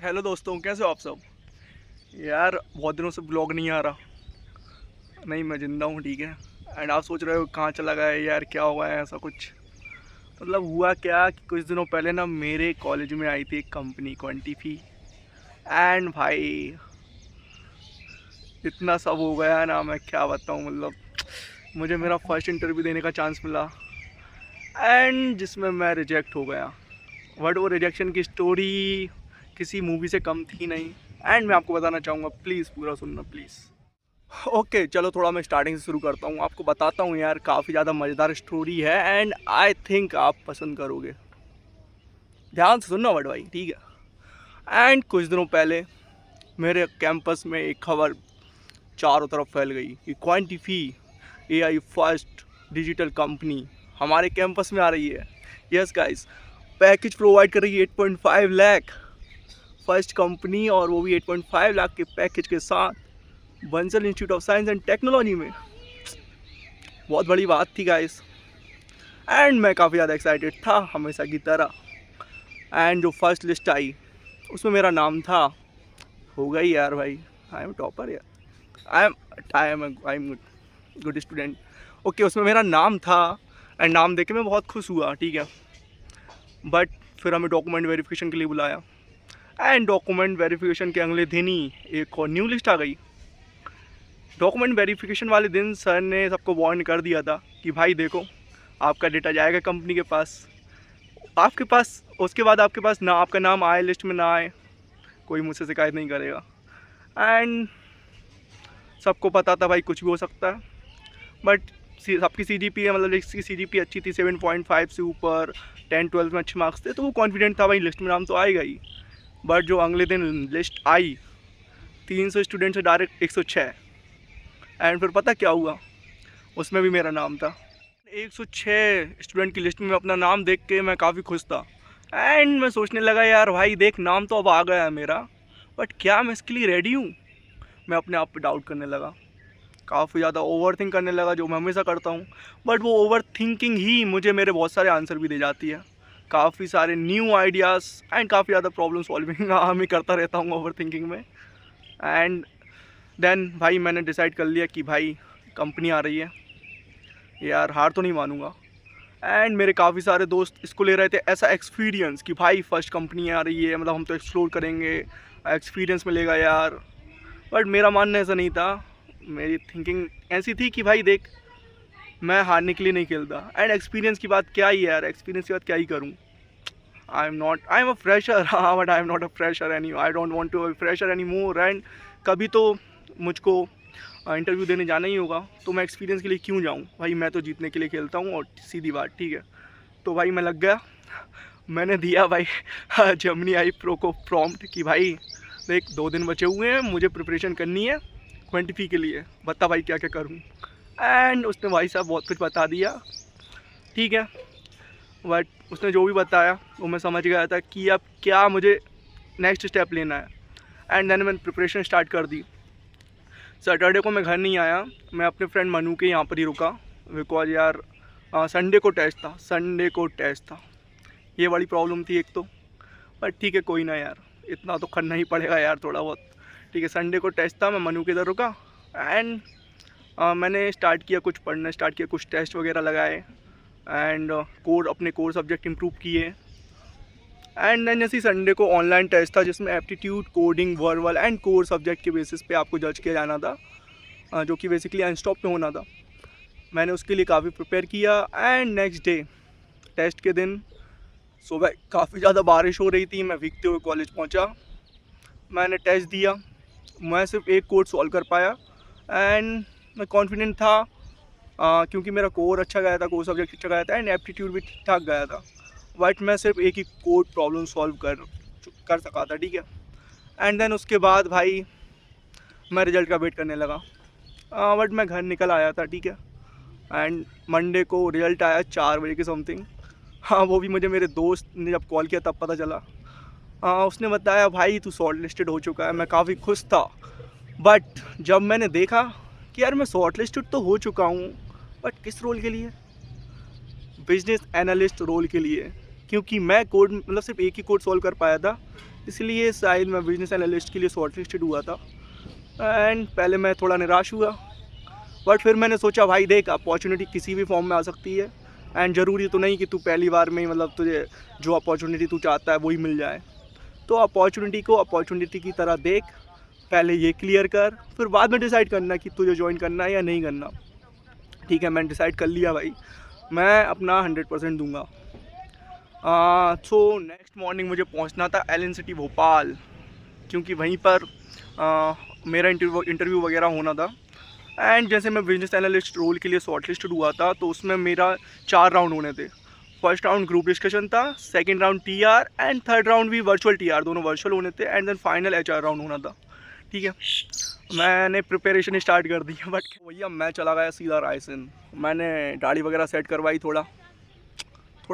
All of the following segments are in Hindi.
हेलो दोस्तों, कैसे हो आप सब। यार बहुत दिनों से ब्लॉग नहीं आ रहा। नहीं, मैं ज़िंदा हूँ, ठीक है। एंड आप सोच रहे हो कहाँ चला गया है यार, क्या हुआ है ऐसा कुछ। मतलब हुआ क्या कि कुछ दिनों पहले ना मेरे कॉलेज में आई थी एक कंपनी क्वांटिफी। एंड भाई इतना सब हो गया है ना, मैं क्या बताऊँ। मतलब मुझे मेरा फर्स्ट इंटरव्यू देने का चांस मिला एंड जिसमें मैं रिजेक्ट हो गया। बट वो रिजेक्शन की स्टोरी किसी मूवी से कम थी नहीं। एंड मैं आपको बताना चाहूँगा, प्लीज़ पूरा सुनना प्लीज़। ओके चलो, थोड़ा मैं स्टार्टिंग से शुरू करता हूँ, आपको बताता हूँ यार। काफ़ी ज़्यादा मज़ेदार स्टोरी है एंड आई थिंक आप पसंद करोगे। ध्यान से सुनना बट भाई, ठीक है। एंड कुछ दिनों पहले मेरे कैंपस में एक खबर चारों तरफ फैल गई कि क्वांटिफी एआई फर्स्ट डिजिटल कंपनी हमारे कैंपस में आ रही है। यस गाइस, पैकेज प्रोवाइड कर रही है 8.5 लाख। फर्स्ट कंपनी, और वो भी 8.5 लाख के पैकेज के साथ Bansal institute of science and technology में। बहुत बड़ी बात थी गाइस। एंड मैं काफ़ी ज़्यादा एक्साइटेड था हमेशा की तरह। एंड जो फर्स्ट लिस्ट आई उसमें मेरा नाम था। हो गई यार भाई, आई एम टॉपर यार। I am good student. Okay, उसमें मेरा नाम था एंड नाम देख के मैं बहुत खुश हुआ, ठीक है। बट फिर हमें डॉक्यूमेंट वेरिफिकेशन के लिए बुलाया एंड डॉक्यूमेंट वेरिफिकेशन के अगले दिन ही एक और न्यू लिस्ट आ गई। डॉक्यूमेंट वेरिफिकेशन वाले दिन सर ने सबको वार्न कर दिया था कि भाई देखो, आपका डेटा जाएगा कंपनी के पास। आपके पास उसके बाद आपके पास ना आपका नाम आए लिस्ट में ना आए, कोई मुझसे शिकायत नहीं करेगा। एंड सबको पता था भाई कुछ भी हो सकता है। बट सबकी CGPA, मतलब इसकी CGPA अच्छी थी, 7.5 से ऊपर, 10-12 में अच्छे मार्क्स थे, तो वो कॉन्फिडेंट था भाई लिस्ट में नाम तो आएगा ही। बट जो अगले दिन लिस्ट आई, 300 स्टूडेंट से डायरेक्ट 106। एंड फिर पता क्या हुआ, उसमें भी मेरा नाम था। 106 स्टूडेंट की लिस्ट में अपना नाम देख के मैं काफ़ी खुश था। एंड मैं सोचने लगा यार भाई देख, नाम तो अब आ गया है मेरा, बट क्या मैं इसके लिए रेडी हूँ। मैं अपने आप पे डाउट करने लगा, काफ़ी ज़्यादा ओवर थिंक करने लगा, जो मैं हमेशा करता हूँ। बट वो ओवर थिंकिंग ही मुझे मेरे बहुत सारे आंसर भी दे जाती है, काफ़ी सारे न्यू आइडियाज़ एंड काफ़ी ज़्यादा प्रॉब्लम सॉल्विंग मैं करता रहता हूँ ओवर थिंकिंग में। एंड देन भाई मैंने डिसाइड कर लिया कि भाई कंपनी आ रही है यार, हार तो नहीं मानूंगा। एंड मेरे काफ़ी सारे दोस्त इसको ले रहे थे ऐसा एक्सपीरियंस कि भाई फर्स्ट कंपनी आ रही है, मतलब हम तो एक्सप्लोर करेंगे, एक्सपीरियंस मिलेगा यार। बट मेरा मानना ऐसा नहीं था। मेरी थिंकिंग ऐसी थी कि भाई देख, मैं हारने के लिए नहीं खेलता। एंड एक्सपीरियंस की बात क्या ही यार, एक्सपीरियंस की बात क्या ही करूँ। आई एम अ फ्रेशर, हाँ, but I am not a fresher any, I don't want to fresher any more. And कभी तो मुझको इंटरव्यू देने जाना ही होगा, तो मैं एक्सपीरियंस के लिए क्यों जाऊँ भाई। मैं तो जीतने के लिए खेलता हूँ, और सीधी बात, ठीक है। तो भाई मैं लग गया, मैंने दिया भाई जेमिनी आई प्रो को प्रॉम्प्ट कि भाई देख 2 दिन बचे हुए हैं, मुझे प्रिपरेशन करनी है क्वांटिफी के लिए, बता भाई क्या क्या करूँ। एंड उसने भाई साहब बहुत कुछ बता दिया, ठीक है। बट उसने जो भी बताया वो मैं समझ गया था कि अब क्या मुझे नेक्स्ट स्टेप लेना है। एंड देन मैंने प्रिपरेशन स्टार्ट कर दी। सैटरडे को मैं घर नहीं आया, मैं अपने फ्रेंड मनु के यहाँ पर ही रुका, बिकॉज यार संडे को टेस्ट था। ये बड़ी प्रॉब्लम थी एक तो। बट ठीक है, कोई ना यार, इतना तो करना ही पड़ेगा यार थोड़ा बहुत, ठीक है। संडे को टेस्ट था, मैं मनु के इधर रुका। एंड मैंने पढ़ना स्टार्ट किया, कुछ टेस्ट वगैरह लगाए एंड अपने कोर सब्जेक्ट इम्प्रूव किए। एंड देन जैसे संडे को ऑनलाइन टेस्ट था, जिसमें aptitude, coding, verbal and core subject के बेसिस पे आपको जज किया जाना था, जो कि बेसिकली अनस्टॉप पे होना था। मैंने उसके लिए काफ़ी प्रिपेयर किया। एंड नेक्स्ट डे टेस्ट के दिन सुबह काफ़ी ज़्यादा बारिश हो रही थी, मैं भीगते हुए कॉलेज पहुंचा। मैंने टेस्ट दिया, मैं सिर्फ एक कोड सॉल्व कर पाया। एंड मैं कॉन्फिडेंट था, क्योंकि मेरा कोर अच्छा गया था, कोर सब्जेक्ट अच्छा गया था एंड एप्टीट्यूड भी ठीक ठाक गया था। बट मैं सिर्फ एक ही कोड प्रॉब्लम सॉल्व कर सका था, ठीक है। एंड देन उसके बाद भाई मैं रिज़ल्ट का वेट करने लगा। बट मैं घर निकल आया था, ठीक है। एंड मंडे को रिज़ल्ट आया 4 बजे के समथिंग। हाँ, वो भी मुझे मेरे दोस्त ने जब कॉल किया तब पता चला। उसने बताया भाई तू शॉर्ट लिस्टेड हो चुका है। मैं काफ़ी खुश था। बट जब मैंने देखा कि यार मैं शॉर्ट लिस्टेड तो हो चुका हूँ, बट किस रोल के लिए, बिजनेस एनालिस्ट रोल के लिए। क्योंकि मैं कोड, मतलब सिर्फ एक ही कोड सॉल्व कर पाया था, इसलिए शायद मैं बिजनेस एनालिस्ट के लिए शॉर्ट लिस्टेड हुआ था। एंड पहले मैं थोड़ा निराश हुआ, बट फिर मैंने सोचा भाई देख, अपॉर्चुनिटी किसी भी फॉर्म में आ सकती है एंड ज़रूरी तो नहीं कि तू पहली बार में ही मतलब तुझे जो अपॉर्चुनिटी तू चाहता है वही मिल जाए। तो अपॉर्चुनिटी को अपॉर्चुनिटी की तरह देख, पहले ये क्लियर कर, फिर बाद में डिसाइड करना कि तुझे ज्वाइन करना है या नहीं करना। ठीक है, मैंने डिसाइड कर लिया भाई, मैं अपना 100% दूंगा। सो नेक्स्ट मॉर्निंग मुझे पहुंचना था एलन सिटी भोपाल, क्योंकि वहीं पर मेरा इंटरव्यू वगैरह होना था। एंड जैसे मैं बिजनेस एनालिस्ट रोल के लिए शॉर्ट लिस्टेड हुआ था, तो उसमें मेरा 4 राउंड होने थे। फर्स्ट राउंड ग्रुप डिस्कशन था, second round TR and third round भी वर्चुअल टीआर, दोनों वर्चुअल होने थे। And then final HR round होना था। ठीक है, मैंने प्रिपरेशन स्टार्ट कर दी, बट भैया मैं चला गया सीधा रायसेन। मैंने दाढ़ी वगैरह सेट करवाई, थोड़ा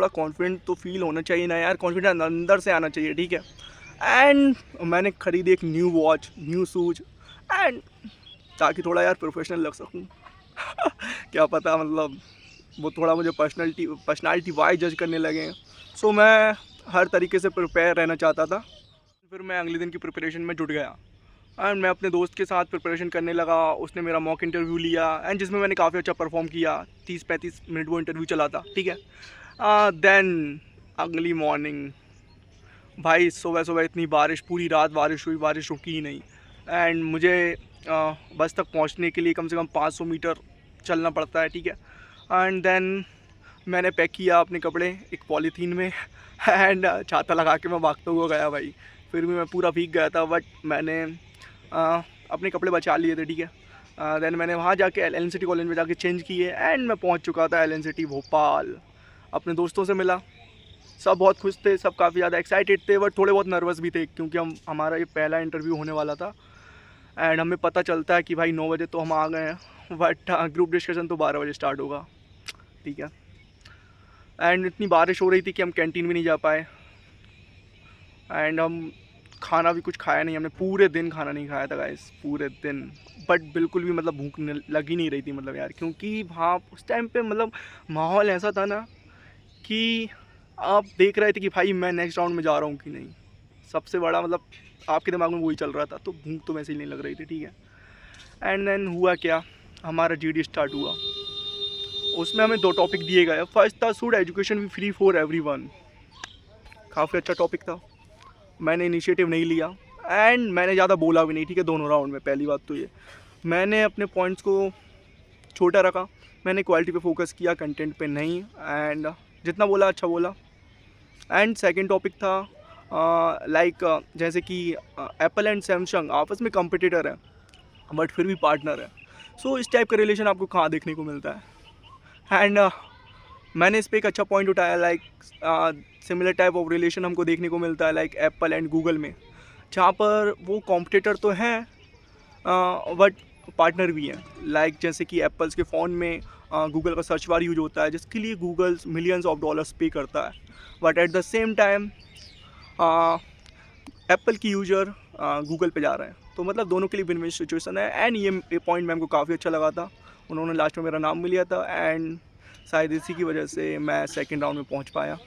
कॉन्फिडेंट तो फील होना चाहिए ना यार, कॉन्फिडेंस अंदर से आना चाहिए। ठीक है, एंड मैंने ख़रीदी एक new watch, new shoes, and ताकि थोड़ा यार प्रोफेशनल लग सकूँ। क्या पता मतलब वो थोड़ा मुझे पर्सनालिटी वाइज जज करने लगे। सो मैं हर तरीके से प्रिपेयर रहना चाहता था। फिर मैं अगले दिन की प्रिपरेशन में जुट गया एंड मैं अपने दोस्त के साथ प्रिपरेशन करने लगा। उसने मेरा मॉक इंटरव्यू लिया एंड जिसमें मैंने काफ़ी अच्छा परफॉर्म किया। 30-35 मिनट वो इंटरव्यू चला था। ठीक है, देन अगली मॉर्निंग भाई सुबह इतनी बारिश, पूरी रात बारिश हुई, बारिश रुकी ही नहीं। एंड मुझे बस तक पहुंचने के लिए कम से कम 500 मीटर चलना पड़ता है। ठीक है, एंड देन मैंने पैक किया अपने कपड़े एक पॉलीथीन में एंड छाता लगा के मैं भागता हुआ गया भाई। फिर भी मैं पूरा भीग गया था, बट मैंने अपने कपड़े बचा लिए थे। ठीक है, देन मैंने वहाँ जाके एलन सिटी कॉलेज में जाके चेंज किए एंड मैं पहुँच चुका था एलन सिटी भोपाल। अपने दोस्तों से मिला, सब बहुत खुश थे, सब काफ़ी ज़्यादा एक्साइटेड थे, बट थोड़े बहुत नर्वस भी थे, क्योंकि हमारा ये पहला इंटरव्यू होने वाला था। एंड हमें पता चलता है कि भाई 9 बजे तो हम आ गए हैं, बट ग्रुप डिस्कशन तो 12 बजे स्टार्ट होगा। ठीक है, एंड इतनी बारिश हो रही थी कि हम कैंटीन भी नहीं जा पाए एंड हम खाना भी कुछ खाया नहीं, हमने पूरे दिन खाना नहीं खाया था गाइस, पूरे दिन। बट बिल्कुल भी मतलब भूख लग ही नहीं रही थी मतलब यार, क्योंकि वहाँ उस टाइम पे मतलब माहौल ऐसा था ना कि आप देख रहे थे कि भाई मैं नेक्स्ट राउंड में जा रहा हूँ कि नहीं। सबसे बड़ा मतलब आपके दिमाग में वही चल रहा था, तो भूख तो वैसे ही नहीं लग रही थी। ठीक है, एंड देन हुआ क्या, हमारा जीडी स्टार्ट हुआ। उसमें हमें 2 टॉपिक दिए गए। फर्स्ट था should education B free for everyone. काफ़ी अच्छा टॉपिक था, मैंने इनिशिएटिव नहीं लिया एंड मैंने ज़्यादा बोला भी नहीं। ठीक है, दोनों राउंड में। पहली बात तो ये, मैंने अपने पॉइंट्स को छोटा रखा, मैंने क्वालिटी पे फोकस किया, कंटेंट पे नहीं। एंड जितना बोला अच्छा बोला। एंड सेकंड टॉपिक था जैसे कि एप्पल एंड सैमसंग आपस में कंपटीटर है, बट फिर भी पार्टनर है। सो इस टाइप का रिलेशन आपको कहाँ देखने को मिलता है। एंड मैंने इस पर एक अच्छा पॉइंट उठाया, like similar type of relation हमको देखने को मिलता है लाइक एप्पल एंड गूगल में, जहाँ पर वो कॉम्पिटिटर तो हैं बट पार्टनर भी हैं। लाइक जैसे कि एप्पल्स के फ़ोन में गूगल का सर्च बार यूज होता है, जिसके लिए गूगल मिलियंस ऑफ डॉलर्स पे करता है, but at the same time Apple की यूज़र गूगल पे जा रहे हैं। तो मतलब दोनों के लिए विन विन सिचुएशन है। एंड ये पॉइंट मैम को काफ़ी अच्छा लगा था, उन्होंने लास्ट में मेरा नाम भी लिया था एंड शायद इसी की वजह से मैं सेकंड राउंड में पहुंच पाया।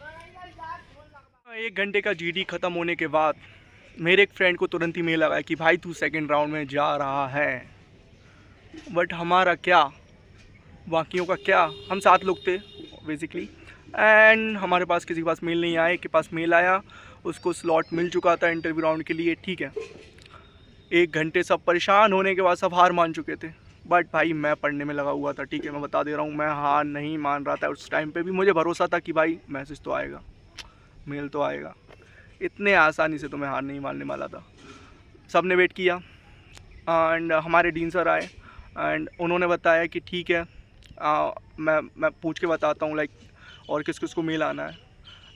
1 घंटे का जीडी ख़त्म होने के बाद मेरे एक फ्रेंड को तुरंत ही मेल आया कि भाई तू सेकंड राउंड में जा रहा है। बट हमारा क्या, बाकियों का क्या, हम 7 लोग थे बेसिकली। एंड हमारे पास किसी के पास मेल नहीं आया, के पास मेल आया, उसको स्लॉट मिल चुका था इंटरव्यू राउंड के लिए। ठीक है, 1 घंटे सब परेशान होने के बाद सब हार मान चुके थे, बट भाई मैं पढ़ने में लगा हुआ था। ठीक है, मैं बता दे रहा हूँ, मैं हार नहीं मान रहा था। उस टाइम पे भी मुझे भरोसा था कि भाई मैसेज तो आएगा, मेल तो आएगा, इतने आसानी से तो मैं हार नहीं मानने वाला था। सब ने वेट किया एंड हमारे डीन सर आए एंड उन्होंने बताया कि ठीक है मैं पूछ के बताता हूँ लाइक और किस किस को मेल आना है।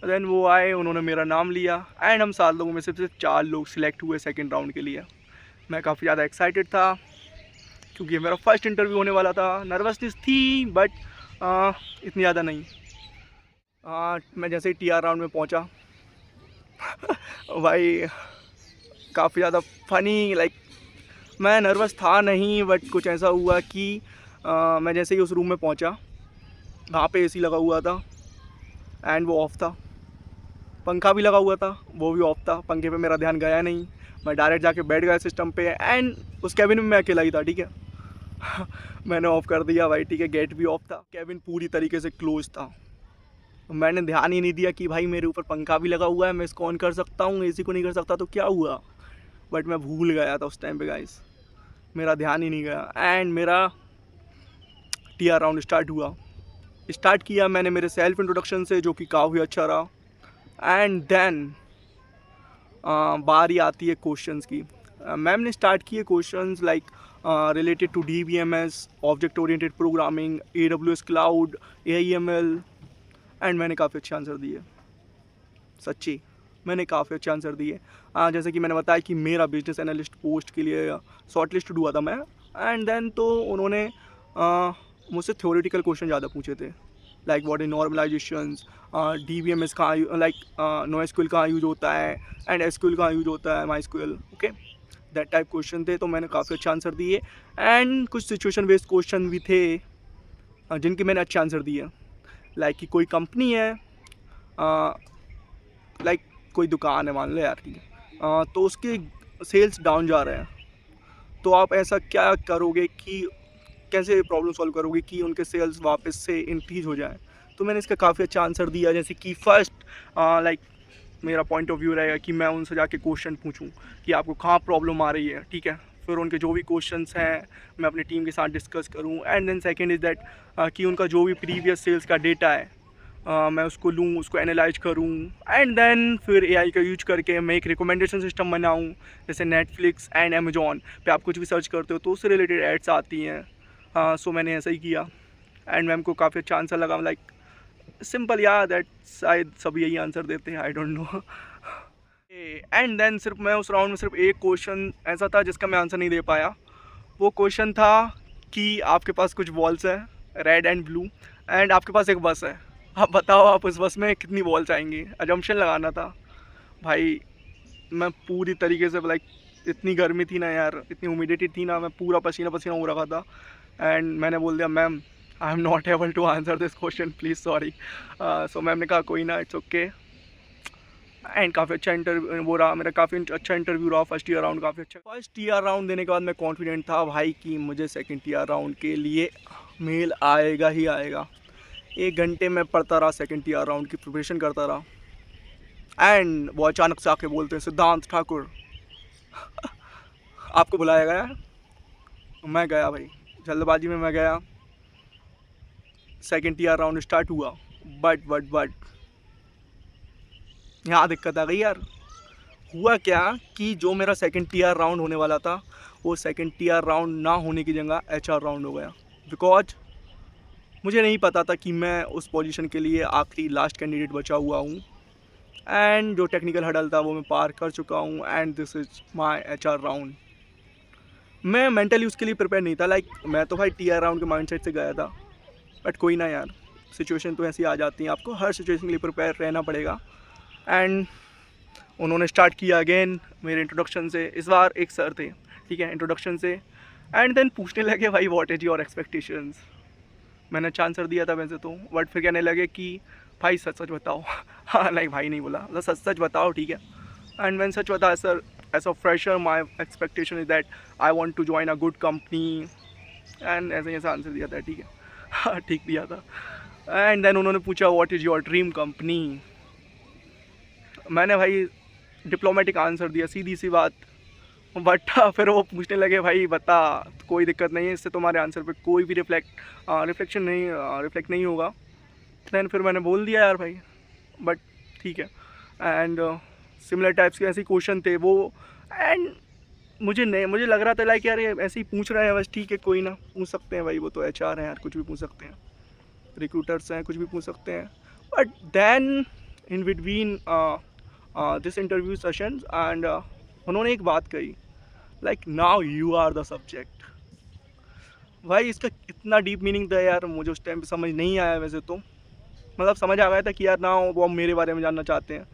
देन वो आए, उन्होंने मेरा नाम लिया एंड हम 7 लोगों में से सिर्फ 4 लोग सिलेक्ट हुए सेकेंड राउंड के लिए। मैं काफ़ी ज़्यादा एक्साइटेड था क्योंकि मेरा फर्स्ट इंटरव्यू होने वाला था। नर्वसनेस थी बट इतनी ज़्यादा नहीं। मैं जैसे ही टीआर राउंड में पहुंचा भाई काफ़ी ज़्यादा फ़नी, लाइक मैं नर्वस था नहीं, बट कुछ ऐसा हुआ कि मैं जैसे ही उस रूम में पहुंचा, वहाँ पे एसी लगा हुआ था एंड वो ऑफ था पंखा भी लगा हुआ था, वो भी ऑफ था, पंखे पे मेरा ध्यान गया नहीं, मैं डायरेक्ट जाके बैठ गया सिस्टम पे एंड उस कैबिन में मैं अकेला ही था, ठीक है। मैंने ऑफ़ कर दिया भाई, ठीक है, गेट भी ऑफ था, कैबिन पूरी तरीके से क्लोज था। मैंने ध्यान ही नहीं दिया कि भाई मेरे ऊपर पंखा भी लगा हुआ है, मैं इसको ऑन कर सकता हूँ, एसी को नहीं कर सकता तो क्या हुआ। बट मैं भूल गया था उस टाइम पे गाइस, मेरा ध्यान ही नहीं गया एंड मेरा टीआर राउंड स्टार्ट किया मैंने मेरे सेल्फ इंट्रोडक्शन से, जो कि काफ़ी अच्छा रहा। एंड देन बारी आती है क्वेश्चंस की। मैम ने स्टार्ट किए questions like related to DBMS, object oriented programming, AWS cloud, AIML and मैंने काफ़ी अच्छे आंसर दिए, सच्ची मैंने काफ़ी अच्छे आंसर दिए। जैसे कि मैंने बताया कि मेरा बिजनेस एनालिस्ट पोस्ट के लिए शॉर्ट लिस्ट हुआ था मैं, एंड देन तो उन्होंने मुझसे थ्योरेटिकल क्वेश्चन ज़्यादा पूछे थे, लाइक व्हाट इज नॉर्मलाइजेशंस, DBMS कहाँ लाइक NoSQL कहाँ यूज होता है एंड SQL कहाँ यूज होता है, MySQL, okay, that type question थे। तो मैंने काफ़ी अच्छे आंसर दिए एंड कुछ सिचुएशन बेस्ड क्वेश्चन भी थे जिनके मैंने अच्छे आंसर दिए। लाइक कि कोई कंपनी है, लाइक कोई दुकान है मान लो यार, ठीक है, तो उसके सेल्स डाउन जा रहे हैं, तो आप ऐसा क्या करोगे कि कैसे प्रॉब्लम सॉल्व करोगे कि उनके सेल्स वापस से इंक्रीज हो जाए। तो मैंने इसका काफ़ी अच्छा आंसर दिया। जैसे कि फर्स्ट लाइक मेरा पॉइंट ऑफ व्यू रहेगा कि मैं उनसे जाके क्वेश्चन पूछूं कि आपको कहाँ प्रॉब्लम आ रही है, ठीक है, फिर उनके जो भी क्वेश्चंस हैं मैं अपनी टीम के साथ डिस्कस करूं। And then second is that कि उनका जो भी प्रीवियस सेल्स का डेटा है मैं उसको लूँ, उसको एनालाइज करूँ एंड देन फिर AI का यूज करके मैं एक रिकमेंडेशन सिस्टम बनाऊँ। जैसे नेटफ्लिक्स एंड अमेजॉन पे आप कुछ भी सर्च करते हो तो उससे रिलेटेड एड्स आती हैं। सो मैंने ऐसा ही किया एंड मैम को काफ़ी अच्छा आंसर लगा, लाइक सिंपल यार, दैट शायद सब यही आंसर देते हैं, I don't know. And then सिर्फ मैं उस राउंड में सिर्फ एक क्वेश्चन ऐसा था जिसका मैं आंसर नहीं दे पाया। वो क्वेश्चन था कि आपके पास कुछ बॉल्स हैं रेड एंड ब्लू एंड आपके पास एक बस है, आप बताओ आप उस बस में कितनी बॉल्स आएंगी। अजम्पशन लगाना था भाई। मैं पूरी तरीके से लाइक इतनी गर्मी थी ना यार, इतनी ह्यूमिडिटी थी ना, मैं पूरा पसीना पसीना हो रखा था एंड मैंने बोल दिया ma'am I am not able to answer this question please sorry. So ma'am ने कहा कोई ना, इट्स ओके। एंड काफ़ी अच्छा इंटरव्यू वो रहा मेरा, काफ़ी अच्छा इंटरव्यू रहा। फर्स्ट ईयर राउंड काफ़ी अच्छा। फर्स्ट ईयर राउंड देने के बाद मैं कॉन्फिडेंट था भाई कि मुझे सेकंड ईयर राउंड के लिए मेल आएगा ही आएगा। 1 घंटे में पढ़ता रहा, सेकंड ईयर राउंड की प्रिपरेशन करता रहा एंड वो अचानक से आके बोलते हैं सिद्धांत ठाकुर आपको बुलाया गया। मैं गया भाई, जल्दबाजी में मैं गया। सेकंड ईयर राउंड स्टार्ट हुआ बट यहाँ दिक्कत आ गई यार। हुआ क्या कि जो मेरा सेकंड ईयर राउंड होने वाला था वो सेकंड ईयर राउंड ना होने की जगह HR राउंड हो गया। बिकॉज मुझे नहीं पता था कि मैं उस पोजीशन के लिए आखिरी लास्ट कैंडिडेट बचा हुआ हूँ एंड जो टेक्निकल हडल था वो मैं पार कर चुका हूँ and this is my HR round. मैं मेंटली उसके लिए प्रिपेयर नहीं था, लाइक मैं तो भाई टीआर राउंड के माइंडसेट से गया था। बट कोई ना यार, सिचुएशन तो ऐसी आ जाती हैं, आपको हर सिचुएशन के लिए प्रिपेयर रहना पड़ेगा। एंड उन्होंने स्टार्ट किया अगेन मेरे इंट्रोडक्शन से। इस बार एक सर थे, ठीक है, इंट्रोडक्शन से एंड देन पूछने लगे भाई व्हाट इज योर एक्सपेक्टेशंस। मैंने अच्छा आंसर दिया था वैसे तो, बट फिर कहने लगे कि भाई सच सच बताओ। हाँ लाइक भाई नहीं बोला, मतलब सच सच बताओ, ठीक है। एंड मैंने सच बताया sir, as a fresher my expectation is that I want to join a good company and ऐसे ऐसा आंसर दिया था, ठीक है। हाँ ठीक दिया था। एंड देन उन्होंने पूछा what is your dream company. मैंने भाई डिप्लोमेटिक आंसर दिया, सीधी सी बात। बट फिर वो पूछने लगे भाई बता, कोई दिक्कत नहीं है, इससे तुम्हारे आंसर पे कोई भी रिफ्लेक्ट नहीं होगा। दैन फिर मैंने बोल दिया यार भाई, बट ठीक है। एंड सिमिलर टाइप्स के ऐसे क्वेश्चन थे वो, एंड मुझे लग रहा था लाइक यार ये ऐसे ही पूछ रहे हैं बस, ठीक है कोई ना, पूछ सकते हैं भाई, वो तो HR हैं यार, कुछ भी पूछ सकते हैं, रिक्रूटर्स हैं, कुछ भी पूछ सकते हैं। But then in between this interview sessions and उन्होंने एक बात कही, like now you are the subject. भाई इसका इतना डीप मीनिंग था यार, मुझे उस टाइम पे समझ नहीं आया। वैसे तो मतलब समझ आ गया था कि यार ना वो मेरे बारे में जानना चाहते हैं,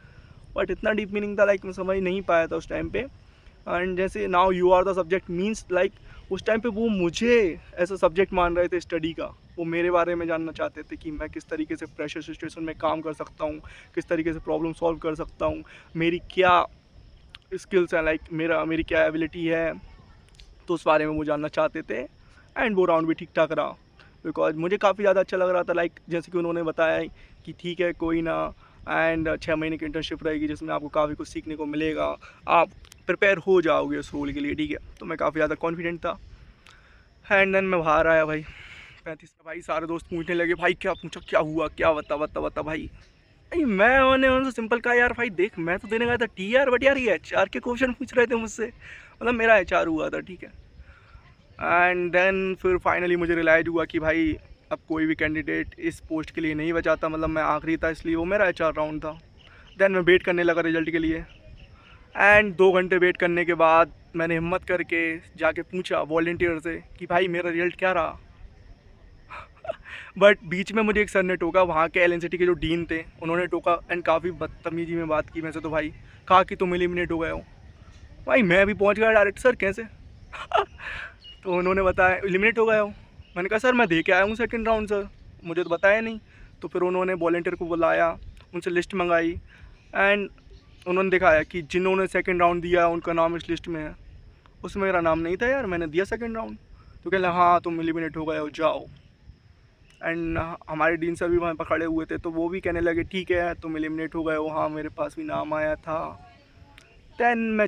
बट इतना डीप मीनिंग था लाइक मैं समझ नहीं पाया था उस टाइम पे। एंड जैसे now you are the subject means like उस टाइम पे वो मुझे ऐसा सब्जेक्ट मान रहे थे स्टडी का, वो मेरे बारे में जानना चाहते थे कि मैं किस तरीके से प्रेशर सिचुएशन में काम कर सकता हूँ, किस तरीके से प्रॉब्लम सॉल्व कर सकता हूँ, मेरी क्या स्किल्स हैं, लाइक मेरी क्या एबिलिटी है। तो उस बारे में वो जानना चाहते थे। एंड वो राउंड भी ठीक ठाक रहा, बिकॉज मुझे काफ़ी ज़्यादा अच्छा लग रहा था। लाइक जैसे कि उन्होंने बताया कि ठीक है कोई ना, एंड 6 महीने की इंटर्नशिप रहेगी जिसमें आपको काफ़ी कुछ सीखने को मिलेगा, आप प्रिपेयर हो जाओगे उस रोल के लिए, ठीक है। तो मैं काफ़ी ज़्यादा कॉन्फिडेंट था। एंड देन मैं बाहर आया भाई 35, भाई सारे दोस्त पूछने लगे भाई क्या पूछा, क्या हुआ, क्या बता बता बता भाई। भाई मैंने उनसे सिंपल कहा यार भाई देख मैं तो देने गया था TR, बट यार ये HR के क्वेश्चन पूछ रहे थे मुझसे, मतलब मेरा HR हुआ था, ठीक है। एंड देन फिर फाइनली मुझे रियलाइज हुआ कि भाई अब कोई भी कैंडिडेट इस पोस्ट के लिए नहीं बचा था, मतलब मैं आखिरी था, इसलिए वो मेरा HR राउंड था। देन मैं वेट करने लगा रिजल्ट के लिए। एंड 2 घंटे वेट करने के बाद मैंने हिम्मत करके जाके पूछा वॉलंटियर से कि भाई मेरा रिजल्ट क्या रहा। बट बीच में मुझे एक सर ने टोका, वहाँ के LNCT के जो डीन थे उन्होंने टोका एंड काफ़ी बदतमीजी में बात की मेरे से। तो भाई कहा कि तुम एलिमिनेट हो गए हो। भाई मैं भी पहुँच गया डायरेक्ट, सर कैसे? तो उन्होंने बताया एलिमिनेट हो गए हो। मैंने कहा सर मैं दे के आया हूँ सेकंड राउंड सर, मुझे तो बताया नहीं। तो फिर उन्होंने वॉलंटियर को बुलाया, उनसे लिस्ट मंगाई एंड उन्होंने दिखाया कि जिन्होंने सेकंड राउंड दिया उनका नाम इस लिस्ट में है। उसमें मेरा नाम नहीं था यार, मैंने दिया सेकंड राउंड। तो कह रहे हाँ तुम एलिमिनेट हो गए हो, जाओ। एंड हमारे डीन सर भी वहाँ पर खड़े हुए थे, तो वो भी कहने लगे ठीक है तुम एलिमिनेट हो गए हो, हाँ मेरे पास भी नाम आया था। देन मैं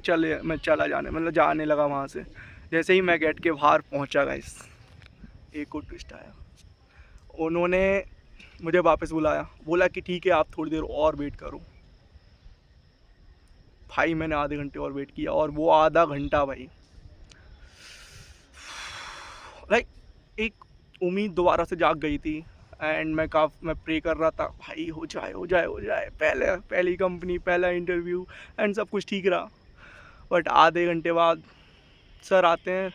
जाने लगा वहाँ से। जैसे ही मैं गेट के बाहर पहुँचा गाइस, एक और ट्विस्ट आया। उन्होंने मुझे वापस बुलाया, बोला कि ठीक है आप थोड़ी देर और वेट करो। भाई मैंने आधे घंटे और वेट किया, और वो आधा घंटा भाई लाइक एक उम्मीद दोबारा से जाग गई थी। एंड मैं प्रे कर रहा था भाई हो जाए हो जाए हो जाए, पहली कंपनी, पहला इंटरव्यू, एंड सब कुछ ठीक रहा। बट आधे घंटे बाद सर आते हैं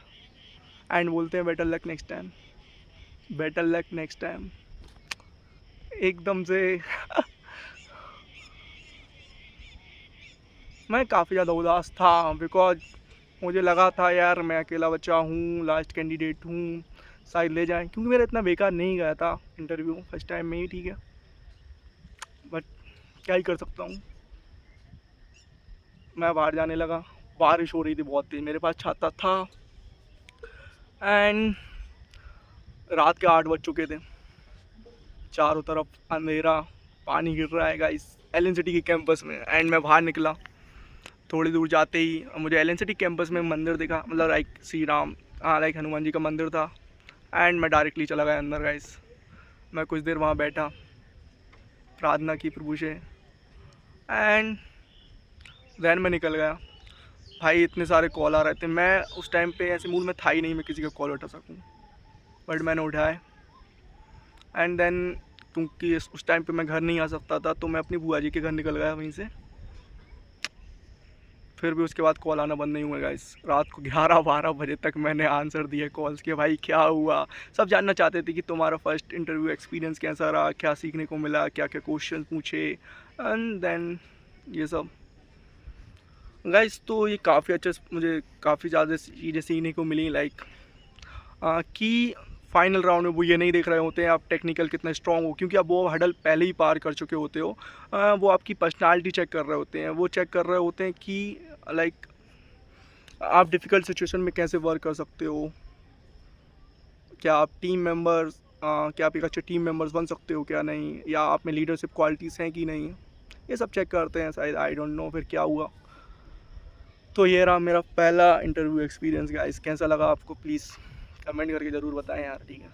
एंड बोलते हैं better luck next time, better luck next time. एकदम से मैं काफ़ी ज़्यादा उदास था, बिकॉज मुझे लगा था यार मैं अकेला बच्चा हूँ, लास्ट कैंडिडेट हूँ, शायद ले जाएं, क्योंकि मेरा इतना बेकार नहीं गया था इंटरव्यू फर्स्ट टाइम में ही, ठीक है। बट क्या ही कर सकता हूँ। मैं बाहर जाने लगा, बारिश हो रही थी बहुत तेज़, मेरे पास छाता था। एंड रात के 8 बज चुके थे, चारों तरफ अंधेरा, पानी गिर रहा है गाइस LNCT के कैंपस में। एंड मैं बाहर निकला, थोड़ी दूर जाते ही मुझे LNCT कैंपस में मंदिर दिखा, मतलब लाइक श्री राम, हाँ लाइक हनुमान जी का मंदिर था। एंड मैं डायरेक्टली चला गया अंदर गाइस। मैं कुछ देर वहाँ बैठा, प्रार्थना की प्रभु से, एंड देन मैं निकल गया। भाई इतने सारे कॉल आ रहे थे, मैं उस टाइम पे ऐसे मूड में था ही नहीं मैं किसी का कॉल उठा सकूँ, बट मैंने उठाए। एंड देन क्योंकि उस टाइम पे मैं घर नहीं आ सकता था, तो मैं अपनी बुआ जी के घर निकल गया वहीं से। फिर भी उसके बाद कॉल आना बंद नहीं हुआ गाइस। रात को 11-12 बजे तक मैंने आंसर दिए कॉल्स के, भाई क्या हुआ। सब जानना चाहते थे कि तुम्हारा फर्स्ट इंटरव्यू एक्सपीरियंस कैसा रहा, क्या सीखने को मिला, क्या क्या क्वेश्चन पूछे, एंड देन ये सब गाइस। तो ये काफ़ी अच्छा, मुझे काफ़ी ज़्यादा चीज़ें सीखने को मिली, लाइक कि फाइनल राउंड में वो ये नहीं देख रहे होते हैं आप टेक्निकल कितना स्ट्रॉन्ग हो, क्योंकि आप वो हडल पहले ही पार कर चुके होते हो। वो आपकी पर्सनालिटी चेक कर रहे होते हैं, वो चेक कर रहे होते हैं कि लाइक आप डिफ़िकल्ट सिचुएशन में कैसे वर्क कर सकते हो, क्या आप क्या आप एक अच्छे टीम मेंबर्स बन सकते हो क्या नहीं, या आप में लीडरशिप क्वालिटीज़ हैं कि नहीं, ये सब चेक करते हैं शायद, आई डोंट नो फिर क्या हुआ। तो ये रहा मेरा पहला इंटरव्यू एक्सपीरियंस गाइस। कैसा लगा आपको प्लीज़ कमेंट करके ज़रूर बताएं यार, ठीक है।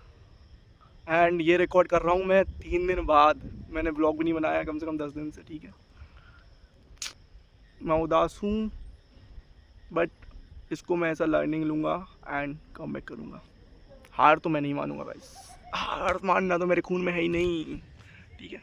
एंड ये रिकॉर्ड कर रहा हूँ मैं 3 दिन बाद, मैंने ब्लॉग भी नहीं बनाया कम से कम 10 दिन से, ठीक है। मैं उदास हूँ, बट इसको मैं ऐसा लर्निंग लूँगा एंड कम बैक करूँगा। हार तो मैं नहीं मानूंगा गाइस, हार मानना तो मेरे खून में है ही नहीं, ठीक है।